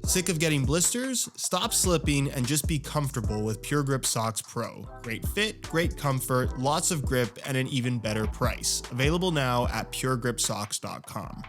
Sick of getting blisters? Stop slipping and just be comfortable with Pure Grip Socks Pro. Great fit, great comfort, lots of grip, and an even better price. Available now at puregripsocks.com.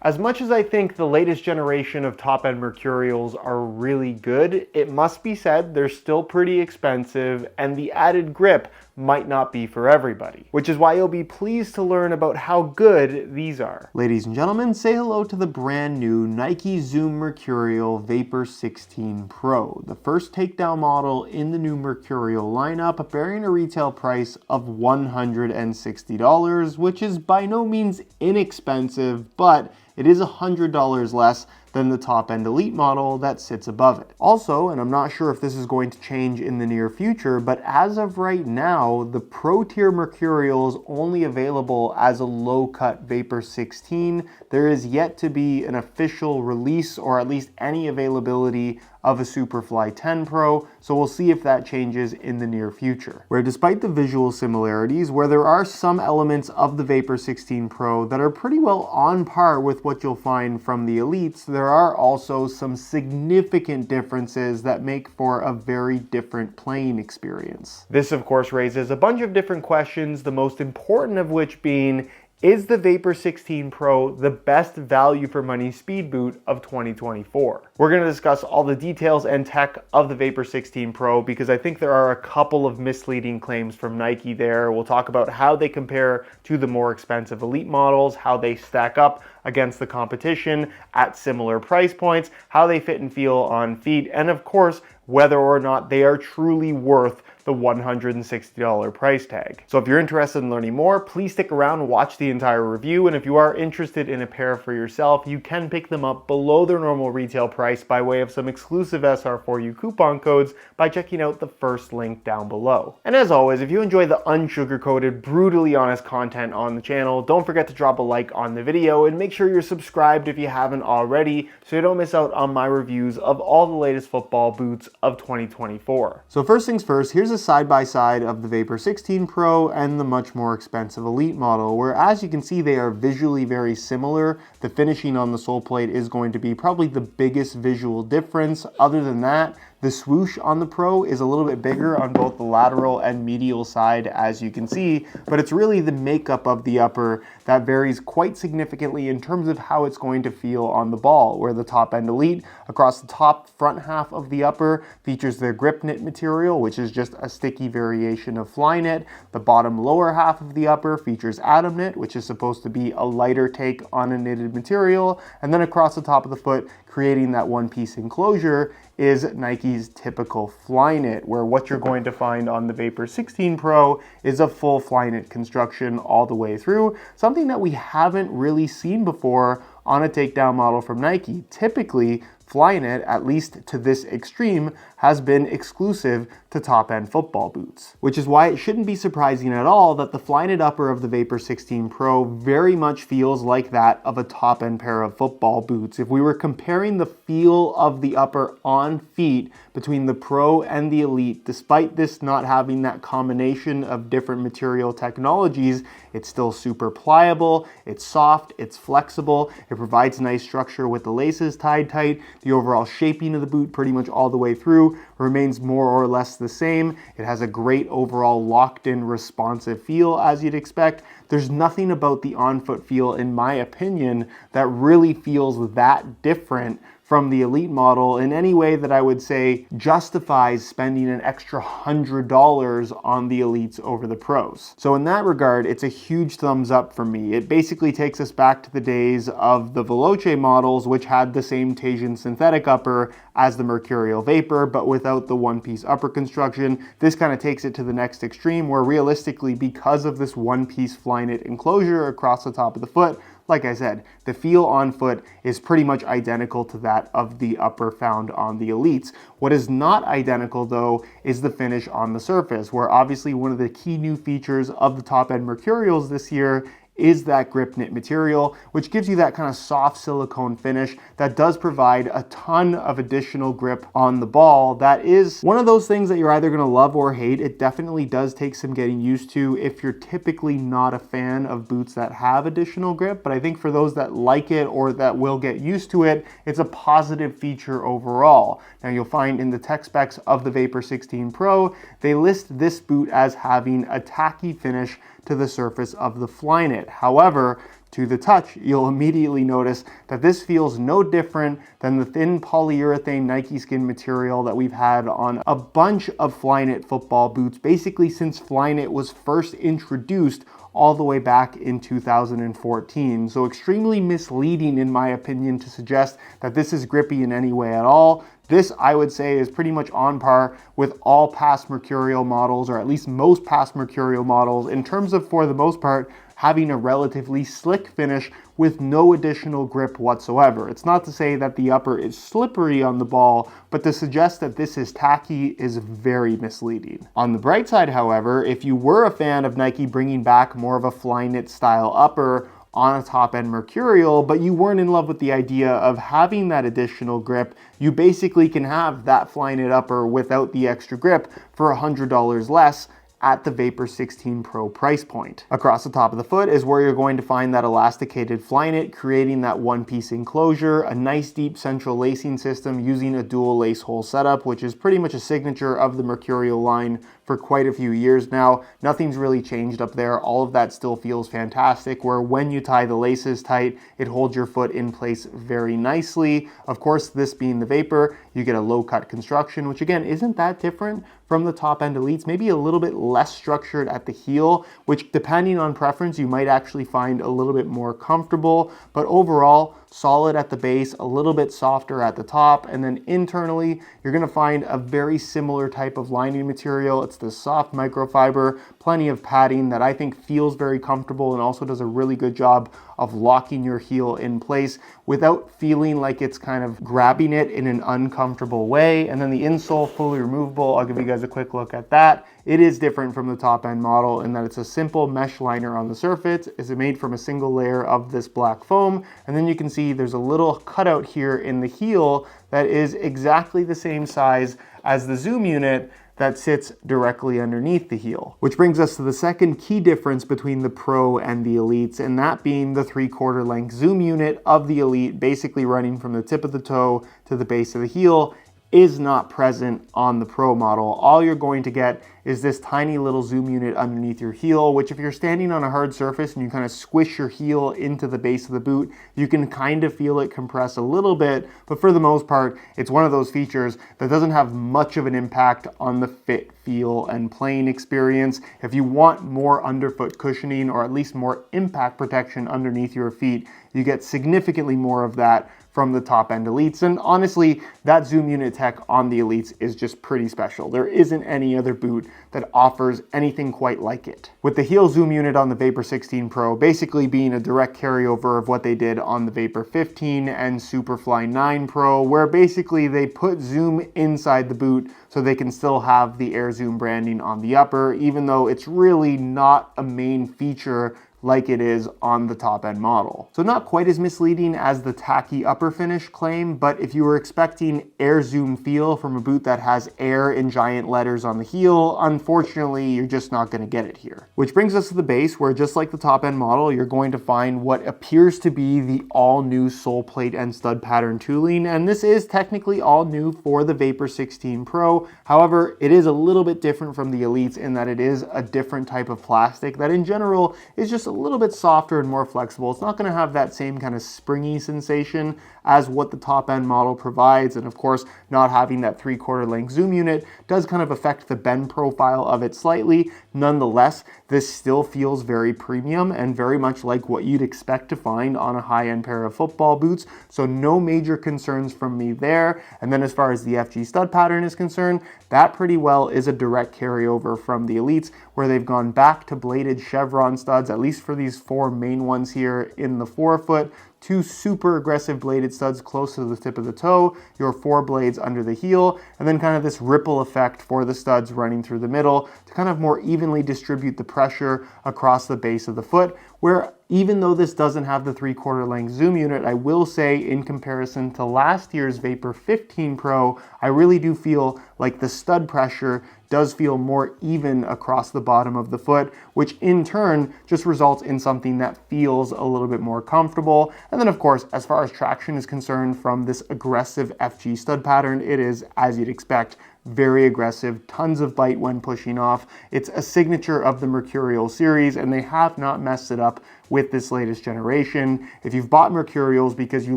As much as I think the latest generation of top-end Mercurials are really good, it must be said they're still pretty expensive and the added grip might not be for everybody, which is why you'll be pleased to learn about how good these are. Ladies and gentlemen, say hello to the brand new Nike Zoom Mercurial Vapor 16 Pro, the first takedown model in the new Mercurial lineup, bearing a retail price of $160, which is by no means inexpensive, but it is $100 less than the top-end Elite model that sits above it. Also, and I'm not sure if this is going to change in the near future, but as of right now, the Pro tier Mercurial is only available as a low-cut Vapor 16. There is yet to be an official release or at least any availability of a Superfly 10 Pro, so we'll see if that changes in the near future. Where despite the visual similarities, where there are some elements of the Vapor 16 Pro that are pretty well on par with what you'll find from the Elites, there are also some significant differences that make for a very different playing experience. This of course raises a bunch of different questions, the most important of which being, is the Vapor 16 Pro the best value for money speed boot of 2024? We're going to discuss all the details and tech of the Vapor 16 Pro because I think there are a couple of misleading claims from Nike there. We'll talk about how they compare to the more expensive Elite models, how they stack up against the competition at similar price points, how they fit and feel on feet, and of course, whether or not they are truly worth the $160 price tag. So if you're interested in learning more, please stick around and watch the entire review. And if you are interested in a pair for yourself, you can pick them up below their normal retail price by way of some exclusive SR4U coupon codes by checking out the first link down below. And as always, if you enjoy the unsugar-coated, brutally honest content on the channel, don't forget to drop a like on the video and make sure you're subscribed if you haven't already so you don't miss out on my reviews of all the latest football boots of 2024. So first things first, here's a side-by-side of the Vapor 16 Pro and the much more expensive Elite model, where as you can see they are visually very similar. The finishing on the sole plate is going to be probably the biggest visual difference. Other than that, the swoosh on the Pro is a little bit bigger on both the lateral and medial side, as you can see, but it's really the makeup of the upper that varies quite significantly in terms of how it's going to feel on the ball, where the top-end Elite across the top front half of the upper features their grip knit material, which is just a sticky variation of fly knit. The bottom lower half of the upper features atom knit, which is supposed to be a lighter take on a knitted material, and then across the top of the foot, creating that one-piece enclosure, is Nike's typical fly knit, where what you're going to find on the Vapor 16 Pro is a full fly knit construction all the way through, something that we haven't really seen before on a takedown model from Nike. Typically, fly knit, at least to this extreme, has been exclusive to top-end football boots, which is why it shouldn't be surprising at all that the fly knit upper of the Vapor 16 Pro very much feels like that of a top-end pair of football boots. If we were comparing the feel of the upper on feet between the Pro and the Elite, despite this not having that combination of different material technologies, it's still super pliable, it's soft, it's flexible, it provides nice structure with the laces tied tight. The overall shaping of the boot pretty much all the way through remains more or less the same. It has a great overall locked-in responsive feel, as you'd expect. There's nothing about the on-foot feel, in my opinion, that really feels that different from the Elite model in any way that I would say justifies spending an extra $100 on the Elites over the Pros. So in that regard, it's a huge thumbs up for me. It basically takes us back to the days of the Veloce models, which had the same Teijin synthetic upper as the Mercurial Vapor, but without the one-piece upper construction. This kind of takes it to the next extreme, where realistically, because of this one-piece fly knit enclosure across the top of the foot, like I said, the feel on foot is pretty much identical to that of the upper found on the Elites. What is not identical though is the finish on the surface, where obviously one of the key new features of the top-end Mercurials this year is that grip knit material, which gives you that kind of soft silicone finish that does provide a ton of additional grip on the ball. That is one of those things that you're either going to love or hate. It definitely does take some getting used to if you're typically not a fan of boots that have additional grip, but I think for those that like it or that will get used to it, it's a positive feature overall. Now you'll find in the tech specs of the Vapor 16 Pro, they list this boot as having a tacky finish to the surface of the Flyknit. However, to the touch, you'll immediately notice that this feels no different than the thin polyurethane Nike Skin material that we've had on a bunch of Flyknit football boots, basically since Flyknit was first introduced all the way back in 2014. So extremely misleading in my opinion to suggest that this is grippy in any way at all. This, I would say, is pretty much on par with all past Mercurial models, or at least most past Mercurial models, in terms of, for the most part, having a relatively slick finish with no additional grip whatsoever. It's not to say that the upper is slippery on the ball, but to suggest that this is tacky is very misleading. On the bright side, however, if you were a fan of Nike bringing back more of a Flyknit style upper on a top-end Mercurial, but you weren't in love with the idea of having that additional grip, you basically can have that Flyknit upper without the extra grip for $100 less at the Vapor 16 Pro price point. Across the top of the foot is where you're going to find that elasticated Flyknit, creating that one-piece enclosure, a nice deep central lacing system using a dual lace hole setup, which is pretty much a signature of the Mercurial line for quite a few years now. Nothing's really changed up there. All of that still feels fantastic, where when you tie the laces tight, it holds your foot in place very nicely. Of course, this being the Vapor, you get a low-cut construction, which again, isn't that different from the top-end Elites, maybe a little bit less structured at the heel, which depending on preference, you might actually find a little bit more comfortable, but overall, solid at the base, a little bit softer at the top, and then internally, you're gonna find a very similar type of lining material. It's the soft microfiber, plenty of padding that I think feels very comfortable and also does a really good job of locking your heel in place without feeling like it's kind of grabbing it in an uncomfortable way. And then the insole, fully removable. I'll give you guys a quick look at that. It is different from the top end model in that it's a simple mesh liner on the surface. It's made from a single layer of this black foam. And then you can see there's a little cutout here in the heel that is exactly the same size as the zoom unit that sits directly underneath the heel. Which brings us to the second key difference between the Pro and the Elites, and that being the 3/4 length zoom unit of the Elite, basically running from the tip of the toe to the base of the heel, is not present on the Pro model. All you're going to get is this tiny little zoom unit underneath your heel, which if you're standing on a hard surface and you kind of squish your heel into the base of the boot, you can kind of feel it compress a little bit, but for the most part, it's one of those features that doesn't have much of an impact on the fit, feel, and playing experience. If you want more underfoot cushioning or at least more impact protection underneath your feet, you get significantly more of that from the top end Elites. And honestly, that zoom unit tech on the Elites is just pretty special. There isn't any other boot that offers anything quite like it. With the heel zoom unit on the Vapor 16 Pro basically being a direct carryover of what they did on the Vapor 15 and Superfly 9 Pro, where basically they put zoom inside the boot so they can still have the Air Zoom branding on the upper, even though it's really not a main feature like it is on the top end model. So not quite as misleading as the tacky upper finish claim, but if you were expecting air zoom feel from a boot that has air in giant letters on the heel, unfortunately, you're just not gonna get it here. Which brings us to the base, where just like the top end model, you're going to find what appears to be the all new sole plate and stud pattern tooling. And this is technically all new for the Vapor 16 Pro. However, it is a little bit different from the Elites in that it is a different type of plastic that in general is just a little bit softer and more flexible. It's not going to have that same kind of springy sensation as what the top end model provides, and of course not having that 3/4 length zoom unit does kind of affect the bend profile of it slightly. Nonetheless, this still feels very premium and very much like what you'd expect to find on a high-end pair of football boots, so no major concerns from me there. And then as far as the FG stud pattern is concerned, that pretty well is a direct carryover from the Elites, where they've gone back to bladed chevron studs, at least for these four main ones here in the forefoot, two super aggressive bladed studs close to the tip of the toe, your four blades under the heel, and then kind of this ripple effect for the studs running through the middle to kind of more evenly distribute the pressure across the base of the foot, where even though this doesn't have the 3/4 length zoom unit, I will say in comparison to last year's Vapor 15 Pro, I really do feel like the stud pressure does feel more even across the bottom of the foot, which in turn just results in something that feels a little bit more comfortable. And then of course, as far as traction is concerned from this aggressive FG stud pattern, it is, as you'd expect, very aggressive, tons of bite when pushing off. It's a signature of the Mercurial series, and they have not messed it up with this latest generation. If you've bought Mercurials because you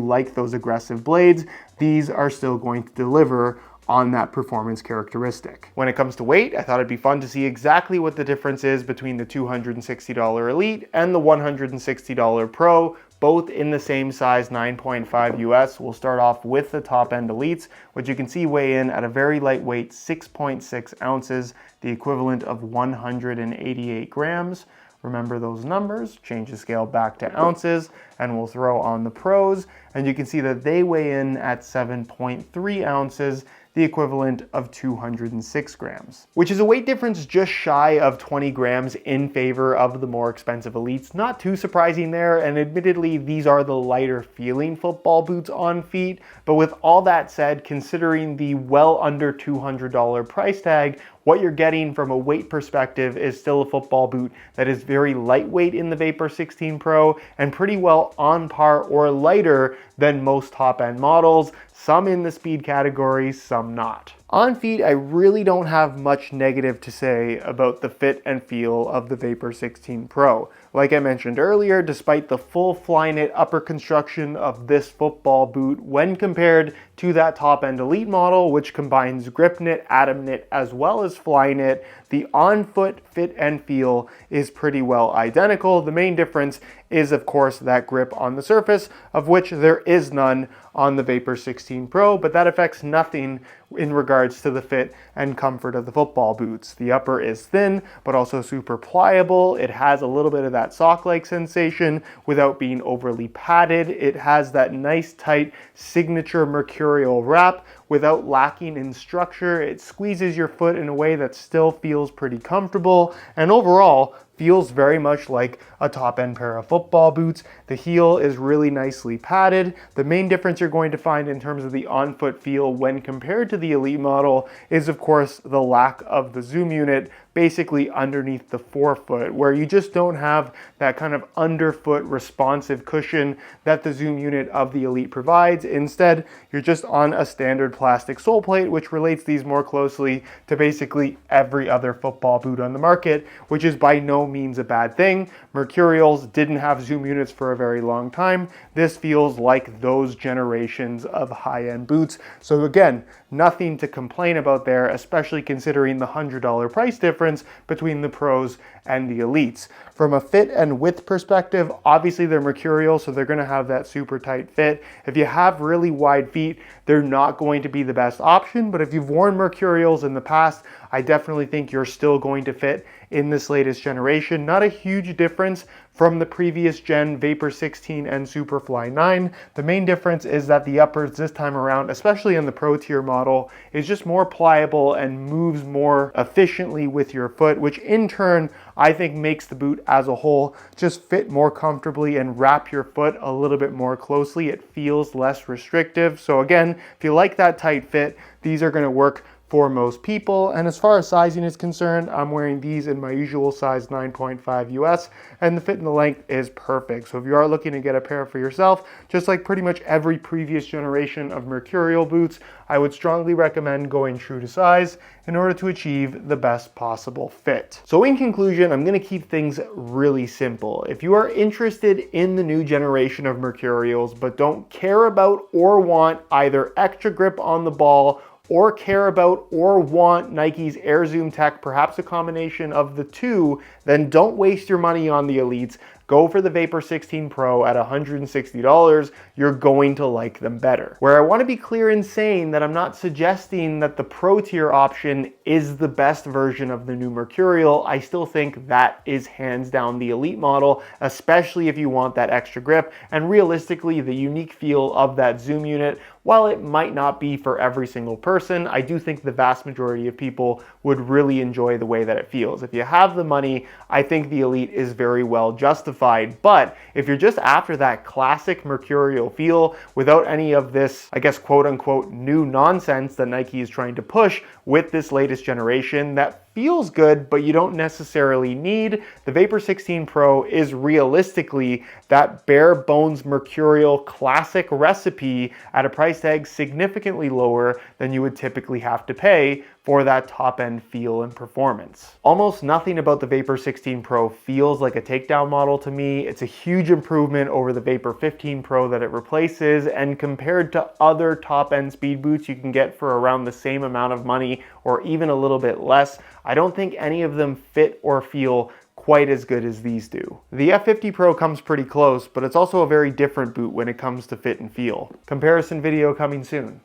like those aggressive blades, these are still going to deliver on that performance characteristic. When it comes to weight, I thought it'd be fun to see exactly what the difference is between the $260 Elite and the $160 Pro, both in the same size 9.5 US. We'll start off with the top end Elites, which you can see weigh in at a very lightweight 6.6 ounces, the equivalent of 188 grams. Remember those numbers, change the scale back to ounces, and we'll throw on the Pros, and you can see that they weigh in at 7.3 ounces, the equivalent of 206 grams, which is a weight difference just shy of 20 grams in favor of the more expensive Elites. Not too surprising there, and admittedly, these are the lighter feeling football boots on feet, but with all that said, considering the well under $200 price tag, what you're getting from a weight perspective is still a football boot that is very lightweight in the Vapor 16 Pro and pretty well on par or lighter than most top-end models, some in the speed category, some not. On feet, I really don't have much negative to say about the fit and feel of the Vapor 16 Pro. Like I mentioned earlier, despite the full Flyknit upper construction of this football boot when compared to that top-end Elite model, which combines grip knit, atom knit, as well as Flyknit, the on-foot fit and feel is pretty well identical. The main difference is, of course, that grip on the surface, of which there is none on the Vapor 16 Pro, but that affects nothing in regards to the fit and comfort of the football boots. The upper is thin, but also super pliable. It has a little bit of that sock-like sensation without being overly padded. It has that nice, tight, signature Mercurial wrap without lacking in structure. It squeezes your foot in a way that still feels pretty comfortable, and overall, feels very much like a top-end pair of football boots. The heel is really nicely padded. The main difference you're going to find in terms of the on-foot feel when compared to the Elite model is, of course, the lack of the zoom unit basically underneath the forefoot, where you just don't have that kind of underfoot responsive cushion that the zoom unit of the Elite provides. Instead, you're just on a standard plastic sole plate, which relates these more closely to basically every other football boot on the market, which is by no means a bad thing. Mercurials didn't have zoom units for a very long time. This feels like those generations of high-end boots. So again, nothing to complain about there, especially considering the $100 price difference between the Pros and the Elites. From a fit and width perspective, obviously they're Mercurial, so they're gonna have that super tight fit. If you have really wide feet, they're not going to be the best option, but if you've worn Mercurials in the past, I definitely think you're still going to fit in this latest generation. Not a huge difference from the previous gen Vapor 16 and Superfly 9. The main difference is that the uppers this time around, especially in the Pro tier model, is just more pliable and moves more efficiently with your foot, which in turn I think makes the boot as a whole just fit more comfortably and wrap your foot a little bit more closely. It feels less restrictive. So again, if you like that tight fit, these are going to work for most people. And as far as sizing is concerned, I'm wearing these in my usual size 9.5 US, and the fit and the length is perfect. So if you are looking to get a pair for yourself, just like pretty much every previous generation of Mercurial boots, I would strongly recommend going true to size in order to achieve the best possible fit. So in conclusion, I'm gonna keep things really simple. If you are interested in the new generation of Mercurials, but don't care about or want either extra grip on the ball or care about or want Nike's Air Zoom tech, perhaps a combination of the two, then don't waste your money on the Elites. Go for the Vapor 16 Pro at $160. You're going to like them better. Where I want to be clear in saying that I'm not suggesting that the Pro tier option is the best version of the new Mercurial. I still think that is hands down the Elite model, especially if you want that extra grip and realistically the unique feel of that zoom unit. while it might not be for every single person, I do think the vast majority of people would really enjoy the way that it feels. If you have the money, I think the Elite is very well justified. But if you're just after that classic Mercurial feel without any of this, I guess, quote unquote, new nonsense that Nike is trying to push with this latest generation that feels good, but you don't necessarily need, the Vapor 16 Pro is realistically that bare bones Mercurial classic recipe at a price tag significantly lower than you would typically have to pay for that top end feel and performance. Almost nothing about the Vapor 16 Pro feels like a takedown model to me. It's a huge improvement over the Vapor 15 Pro that it replaces, and compared to other top end speed boots you can get for around the same amount of money or even a little bit less, I don't think any of them fit or feel quite as good as these do. The F50 Pro comes pretty close, but it's also a very different boot when it comes to fit and feel. Comparison video coming soon.